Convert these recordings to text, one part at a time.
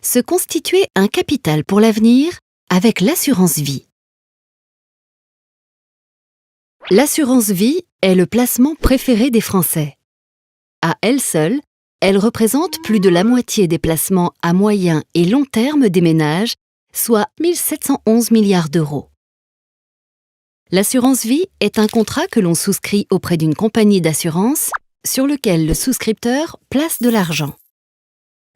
se constituer un capital pour l'avenir avec l'assurance vie. L'assurance vie est le placement préféré des Français. À elle seule, elle représente plus de la moitié des placements à moyen et long terme des ménages, soit 1 711 milliards d'euros. L'assurance vie est un contrat que l'on souscrit auprès d'une compagnie d'assurance sur lequel le souscripteur place de l'argent.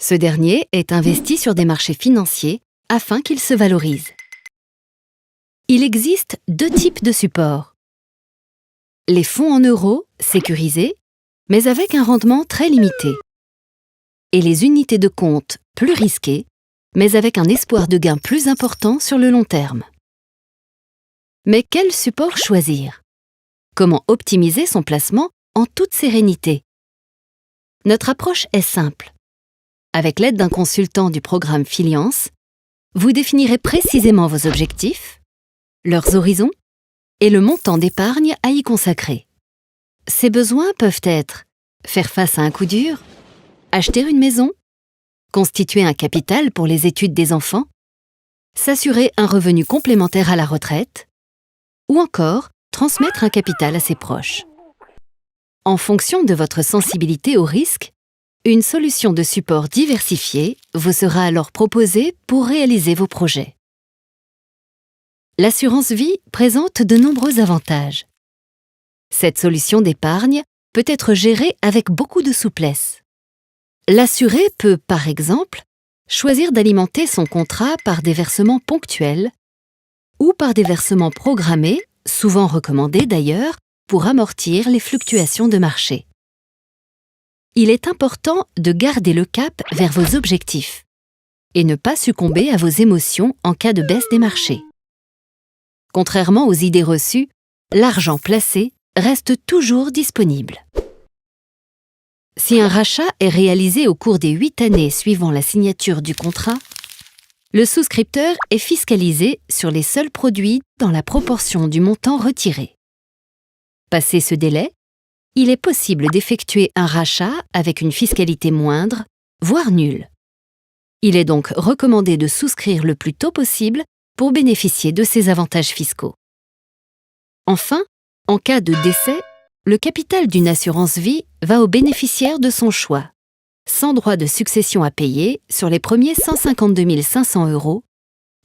Ce dernier est investi sur des marchés financiers afin qu'il se valorise. Il existe deux types de supports. Les fonds en euros, sécurisés, mais avec un rendement très limité. Et les unités de compte plus risquées, mais avec un espoir de gain plus important sur le long terme. Mais quel support choisir? Comment optimiser son placement en toute sérénité? Notre approche est simple. Avec l'aide d'un consultant du programme Filiance, vous définirez précisément vos objectifs, leurs horizons et le montant d'épargne à y consacrer. Ces besoins peuvent être faire face à un coup dur, acheter une maison, constituer un capital pour les études des enfants, s'assurer un revenu complémentaire à la retraite, ou encore transmettre un capital à ses proches. En fonction de votre sensibilité au risque, une solution de support diversifiée vous sera alors proposée pour réaliser vos projets. L'assurance vie présente de nombreux avantages. Cette solution d'épargne peut être gérée avec beaucoup de souplesse. L'assuré peut, par exemple, choisir d'alimenter son contrat par des versements ponctuels ou par des versements programmés, souvent recommandés d'ailleurs, pour amortir les fluctuations de marché. Il est important de garder le cap vers vos objectifs et ne pas succomber à vos émotions en cas de baisse des marchés. Contrairement aux idées reçues, l'argent placé reste toujours disponible. Si un rachat est réalisé au cours des 8 années suivant la signature du contrat, le souscripteur est fiscalisé sur les seuls produits dans la proportion du montant retiré. Passé ce délai, il est possible d'effectuer un rachat avec une fiscalité moindre, voire nulle. Il est donc recommandé de souscrire le plus tôt possible pour bénéficier de ces avantages fiscaux. Enfin, en cas de décès, le capital d'une assurance vie va au bénéficiaire de son choix, sans droit de succession à payer sur les premiers 152 500 €,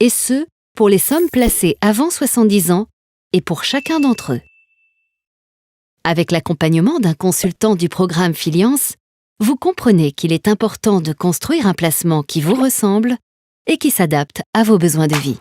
et ce, pour les sommes placées avant 70 ans et pour chacun d'entre eux. Avec l'accompagnement d'un consultant du programme Filiance, vous comprenez qu'il est important de construire un placement qui vous ressemble et qui s'adapte à vos besoins de vie.